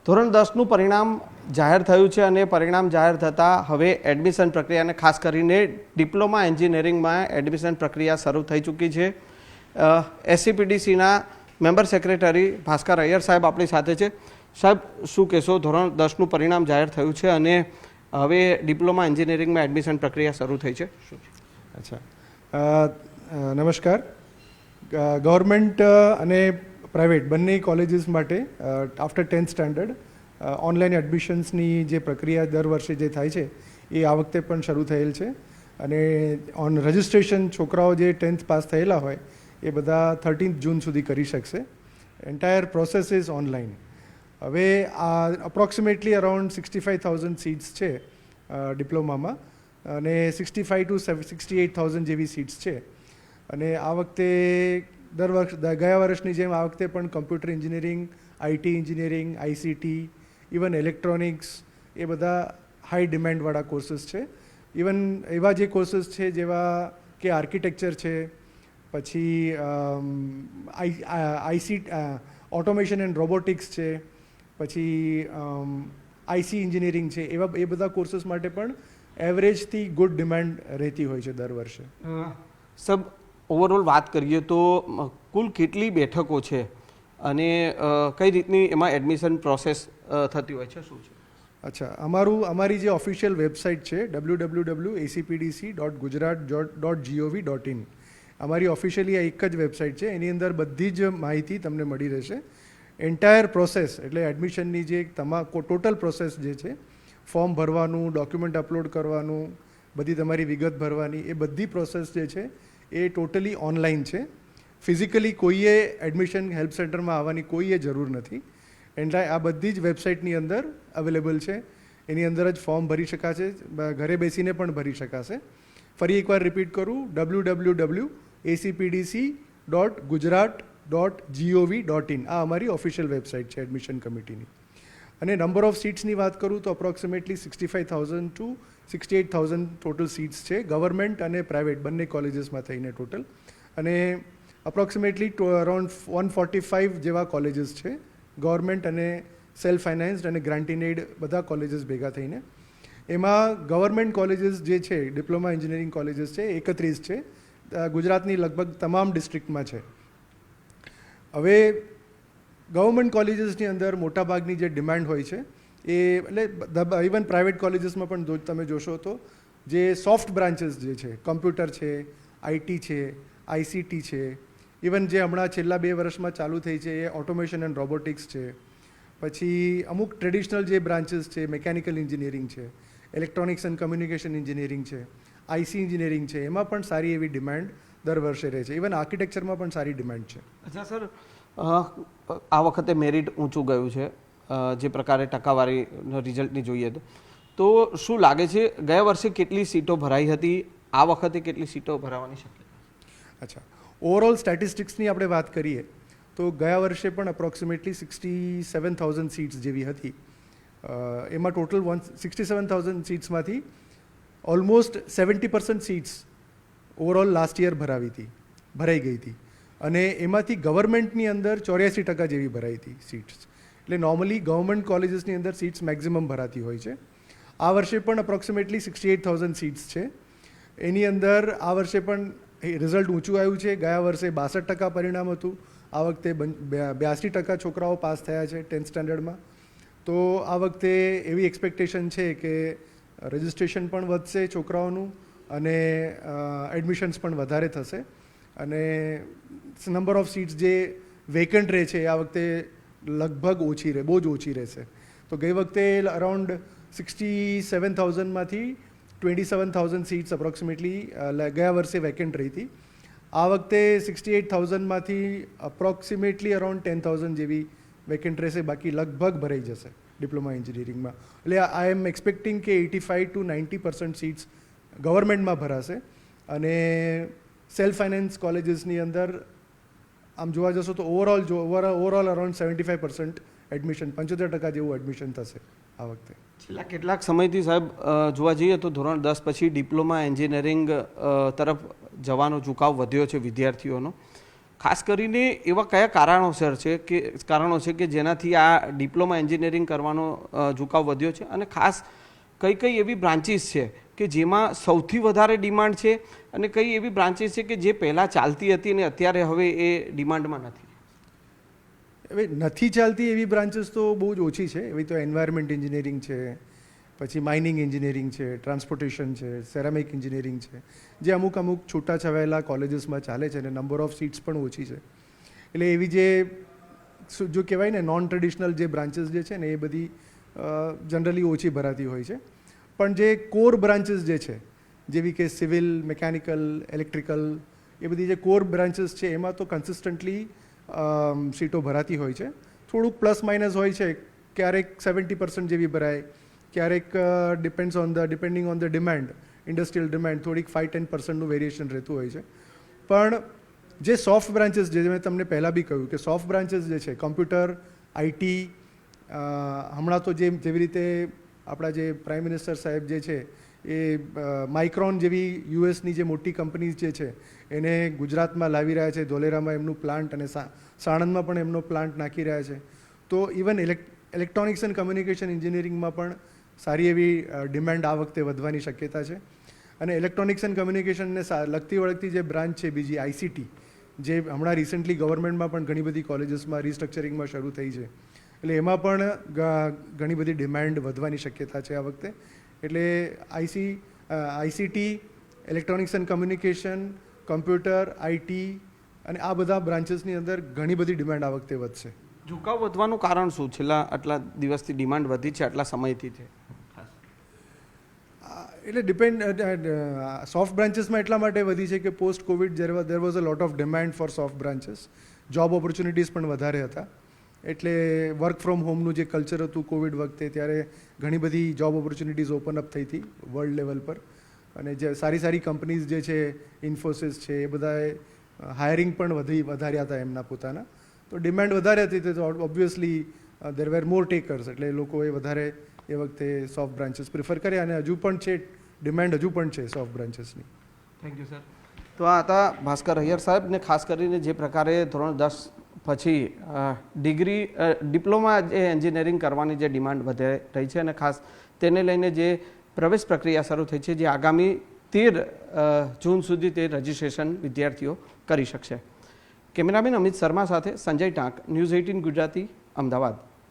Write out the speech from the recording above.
ધોરણ 10નું પરિણામ જાહેર થયું છે અને પરિણામ જાહેર થતાં હવે એડમિશન પ્રક્રિયાને ખાસ કરીને ડિપ્લોમા એન્જિનિયરિંગમાં એડમિશન પ્રક્રિયા શરૂ થઈ ચૂકી છે. એસસીપીડીસીના મેમ્બર સેક્રેટરી ભાસ્કર અય્યર સાહેબ આપણી સાથે છે. સાહેબ, શું કહેશો? ધોરણ 10નું પરિણામ જાહેર થયું છે અને હવે ડિપ્લોમા એન્જિનિયરિંગમાં એડમિશન પ્રક્રિયા શરૂ થઈ છે. અચ્છા, નમસ્કાર. ગવર્મેન્ટ અને પ્રાઇવેટ બંને કોલેજીસ માટે આફ્ટર 10th સ્ટાન્ડર્ડ ઓનલાઈન એડમિશન્સની જે પ્રક્રિયા દર વર્ષે જે થાય છે એ આ વખતે પણ શરૂ થયેલ છે. અને ઓન રજિસ્ટ્રેશન છોકરાઓ જે 10th પાસ થયેલા હોય એ બધા 13th જૂન સુધી કરી શકશે. Entire process is online. હવે આ અપ્રોક્સિમેટલી અરાઉન્ડ 65,000 સીટ્સ છે ડિપ્લોમામાં અને 65 to 68,000 જેવી સીટ્સ છે. અને આ વખતે ગયા વર્ષની જેમ આ વખતે પણ computer engineering, IT engineering, ICT, even electronics એ બધા હાઈ ડિમાન્ડવાળા કોર્સીસ છે. ઇવન એવા જે કોર્સીસ છે જેવા કે આર્કિટેક્ચર છે, પછી ઓટોમેશન એન્ડ રોબોટિક્સ છે, પછી આઈસી એન્જિનિયરિંગ છે, એ બધા કોર્સીસ માટે પણ એવરેજથી ગુડ ડિમાન્ડ રહેતી હોય છે દર વર્ષે. સબ ઓવરઓલ વાત કરીએ તો કુલ કેટલી બેઠકો છે અને કઈ રીતની એમાં એડમિશન પ્રોસેસ થતી હોય છે, શું છે? અચ્છા, અમારી જે ઓફિશિયલ વેબસાઇટ છે www.acpdc.gujarat.gov.in, અમારી ઓફિશિયલી આ એક જ વેબસાઇટ છે. એની અંદર બધી જ માહિતી તમને મળી રહેશે. એન્ટાયર પ્રોસેસ એટલે એડમિશનની જે ટોટલ પ્રોસેસ જે છે, ફોર્મ ભરવાનું, ડોક્યુમેન્ટ અપલોડ કરવાનું, બધી તમારી વિગત ભરવાની, એ બધી પ્રોસેસ જે છે એ ટોટલી ઓનલાઈન છે. ફિઝિકલી કોઈએ એડમિશન હેલ્પ સેન્ટરમાં આવવાની કોઈએ જરૂર નથી. એટલે આ બધી જ વેબસાઇટની અંદર અવેલેબલ છે. એની અંદર જ ફોર્મ ભરી શકાશે, ઘરે બેસીને પણ ભરી શકાશે. ફરી એકવાર રિપીટ કરું, www.acpdc.gujarat.gov.in આ અમારી ઓફિશિયલ વેબસાઇટ છે એડમિશન કમિટીની. અને નંબર ઓફ સીટ્સની વાત કરું તો અપ્રોક્સિમેટલી 65,000 to 68,000 ટોટલ સીટ્સ છે, ગવર્મેન્ટ અને પ્રાઇવેટ બંને કોલેજીસમાં થઈને ટોટલ. અને અપ્રોક્સિમેટલી અરાઉન્ડ 145 જેવા કોલેજીસ છે, ગવર્મેન્ટ અને સેલ્ફ ફાઇનાન્સ્ડ અને ગ્રાન્ટ ઇન એડ બધા કોલેજીસ ભેગા થઈને. એમાં ગવર્મેન્ટ કોલેજીસ જે છે, ડિપ્લોમા એન્જિનિયરિંગ કોલેજીસ છે, 31 છે, ગુજરાતની લગભગ તમામ ડિસ્ટ્રિક્ટમાં છે. હવે ગવર્મેન્ટ કોલેજીસની અંદર મોટાભાગની જે ડિમાન્ડ હોય છે એ એટલે ઇવન પ્રાઇવેટ કોલેજીસમાં પણ તમે જોશો તો જે સોફ્ટ બ્રાન્ચીસ જે છે, કમ્પ્યુટર છે, આઈટી છે, આઈસીટી છે, ઇવન જે હમણાં છેલ્લા 2 વર્ષમાં ચાલુ થઈ છે એ ઓટોમેશન એન્ડ રોબોટિક્સ છે, પછી અમુક ટ્રેડિશનલ જે બ્રાન્ચીસ છે, મિકેનિકલ એન્જિનિયરિંગ છે, ઇલેક્ટ્રોનિક્સ એન્ડ કમ્યુનિકેશન એન્જિનિયરિંગ છે, આઈસી એન્જિનિયરિંગ છે, એમાં પણ સારી એવી ડિમાન્ડ દર વર્ષે રહે છે. ઇવન આર્કિટેક્ચરમાં પણ સારી ડિમાન્ડ છે. અચ્છા સર, આ વખતે મેરિટ ઊંચું ગયું છે જે પ્રકારે ટકાવારી રિઝલ્ટની જોઈએ તો શું લાગે છે ગયા વર્ષે કેટલી સીટો ભરાઈ હતી, આ વખતે કેટલી સીટો ભરાવાની શક્યતા? અચ્છા, ઓવરઓલ સ્ટેટિસ્ટિક્સની આપણે વાત કરીએ તો ગયા વર્ષે પણ અપ્રોક્સિમેટલી 67,000 સીટ્સ જેવી હતી. એમાં ટોટલ 67,000 સીટ્સમાંથી almost 70% seats overall last year ભરાઈ ગઈ હતી. અને એમાંથી ગવર્મેન્ટની અંદર 84% જેવી ભરાઈ હતી સીટ્સ. એટલે નોર્મલી ગવર્મેન્ટ કોલેજીસની અંદર સીટ્સ મેક્ઝિમમ ભરાતી હોય છે. આ વર્ષે પણ અપ્રોક્સિમેટલી 68,000 સીટ્સ છે. એની અંદર આ વર્ષે પણ રિઝલ્ટ ઊંચું આવ્યું છે. ગયા વર્ષે 62% પરિણામ હતું, આ વખતે 82% છોકરાઓ પાસ થયા છે 10th સ્ટાન્ડર્ડમાં. તો આ વખતે એવી એક્સપેક્ટેશન છે કે રજિસ્ટ્રેશન પણ વધશે છોકરાઓનું અને એડમિશન્સ પણ વધારે થશે. અને નંબર ઓફ સીટ્સ જે વેકન્ટ રહે છે આ વખતે લગભગ બહુ જ ઓછી રહેશે. તો ગઈ વખતે અરાઉન્ડ 67,000માંથી 27,000 સીટ્સ અપ્રોક્સિમેટલી ગયા વર્ષે વેકેન્ટ રહી હતી. આ વખતે 68,000માંથી અપ્રોક્સિમેટલી અરાઉન્ડ 10,000 જેવી વેકેન્ટ રહેશે, બાકી લગભગ ભરાઈ જશે ડિપ્લોમા એન્જિનિયરિંગમાં. એટલે આઈ એમ એક્સપેક્ટિંગ કે 85 to 90% સીટ્સ ગવર્મેન્ટમાં ભરાશે. અને સેલ્ફ ફાઇનાન્સ કોલેજીસની અંદર આમ જોવા જશો તો ઓવરઓલ અરાઉન્ડ 75% એડમિશન, 75% જેવું એડમિશન થશે આ વખતે. છેલ્લા કેટલાક સમયથી સાહેબ જોવા જઈએ તો ધોરણ 10 પછી ડિપ્લોમા એન્જિનિયરિંગ તરફ જવાનો ઝુકાવ વધ્યો છે વિદ્યાર્થીઓનો. ખાસ કરીને એવા કયા કારણો છે કે જેનાથી આ ડિપ્લોમા એન્જિનિયરિંગ કરવાનો ઝુકાવ વધ્યો છે, અને ખાસ કઈ એવી બ્રાન્ચીસ છે કે જેમાં સૌથી વધારે ડિમાન્ડ છે, અને કઈ એવી બ્રાન્ચીસ છે કે જે પહેલાં ચાલતી હતી અને અત્યારે હવે એ ડિમાન્ડમાં નથી? હવે નથી ચાલતી એવી બ્રાન્ચીસ તો બહુ જ ઓછી છે. એવી તો એન્વાયરમેન્ટ એન્જિનિયરિંગ છે, પછી માઇનિંગ એન્જિનિયરિંગ છે, ટ્રાન્સપોર્ટેશન છે, સેરામિક એન્જિનિયરિંગ છે, જે અમુક છૂટાછવાયેલા કોલેજીસમાં ચાલે છે અને નંબર ઓફ સીટ્સ પણ ઓછી છે. એટલે એવી જે જો કહેવાય ને નોન ટ્રેડિશનલ જે બ્રાન્ચીસ જે છે ને એ બધી જનરલી ઓછી ભરાતી હોય છે. પણ જે કોર બ્રાન્ચીસ જે છે, જેવી કે સિવિલ, મિકેનિકલ, ઇલેક્ટ્રિકલ, એ બધી જે કોર બ્રાન્ચીસ છે એમાં તો કન્સિસ્ટન્ટલી સીટો ભરાતી હોય છે. થોડુંક પ્લસ માઇનસ હોય છે, ક્યારેક 70% જેવી ભરાય, ક્યારેક depending on the demand, industrial demand થોડીક 5-10%નું વેરિએશન રહેતું હોય છે. પણ જે સોફ્ટ બ્રાન્ચીસ જે મેં તમને પહેલાં બી કહ્યું કે સોફ્ટ બ્રાન્ચીસ જે છે, કમ્પ્યુટર, આઈટી, હમણાં તો જેવી રીતે આપણા જે પ્રાઇમ મિનિસ્ટર સાહેબ જે છે એ માઇક્રોન જેવી યુએસની જે મોટી કંપનીઝ જે છે એને ગુજરાતમાં લાવી રહ્યા છે, ધોલેરામાં એમનું પ્લાન્ટ અને સાણંદમાં પણ એમનો પ્લાન્ટ નાખી રહ્યા છે. તો ઇવન ઇલેક્ટ્રોનિક્સ એન્ડ કમ્યુનિકેશન એન્જિનિયરિંગમાં પણ સારી એવી ડિમાન્ડ આ વખતે વધવાની શક્યતા છે. અને ઇલેક્ટ્રોનિક્સ એન્ડ કમ્યુનિકેશનને લગતી વળગતી જે બ્રાન્ચ છે બીજી આઈસીટી, જે હમણાં રિસન્ટલી ગવર્મેન્ટમાં પણ ઘણી બધી કોલેજીસમાં રિસ્ટ્રક્ચરિંગમાં શરૂ થઈ છે, એટલે એમાં પણ ઘણી બધી ડિમાન્ડ વધવાની શક્યતા છે આ વખતે. એટલે ICT, electronics and communication, computer, IT અને આ બધા બ્રાન્ચીસની અંદર ઘણી બધી ડિમાન્ડ આ વખતે વધશે. ઝુકાવ વધવાનું કારણ શું? છેલ્લા આટલા દિવસથી ડિમાન્ડ વધી છે, આટલા સમયથી છે? એટલે સોફ્ટ બ્રાન્ચીસમાં એટલા માટે વધી છે કે post covid there was a lot of demand for soft branches. Job opportunities પણ વધારે હતા. એટલે વર્ક ફ્રોમ હોમનું જે કલ્ચર હતું કોવિડ વખતે, ત્યારે ઘણી બધી જોબ ઓપોર્ચ્યુનિટીઝ ઓપન અપ થઈ હતી વર્લ્ડ લેવલ પર. અને જે સારી કંપનીઝ જે છે, ઇન્ફોસિસ છે, એ બધાએ હાયરિંગ પણ વધાર્યા હતા એમના પોતાના. તો ડિમાન્ડ વધારે હતી તો ઓબ્વિયસલી દેર વેર મોર ટેકર્સ, એટલે લોકોએ વધારે એ વખતે સોફ્ટ બ્રાન્ચીસ પ્રિફર કર્યા અને હજુ પણ છે, ડિમાન્ડ હજુ પણ છે સોફ્ટ બ્રાન્ચીસની. Thank you sir. તો આ હતા ભાસ્કર અય્યર સાહેબ. ને ખાસ કરીને જે પ્રકારે ધોરણ 10 પછી ડિપ્લોમા જે એન્જિનિયરિંગ કરવાની જે ડિમાન્ડ વધે રહી છે, અને ખાસ તેને લઈને જે પ્રવેશ પ્રક્રિયા શરૂ થઈ છે, જે આગામી 13 જૂન સુધી તે રજિસ્ટ્રેશન વિદ્યાર્થીઓ કરી શકશે. કેમેરામેન અમિત શર્મા સાથે સંજય ટાંક, ન્યૂઝ 18 ગુજરાતી, અમદાવાદ.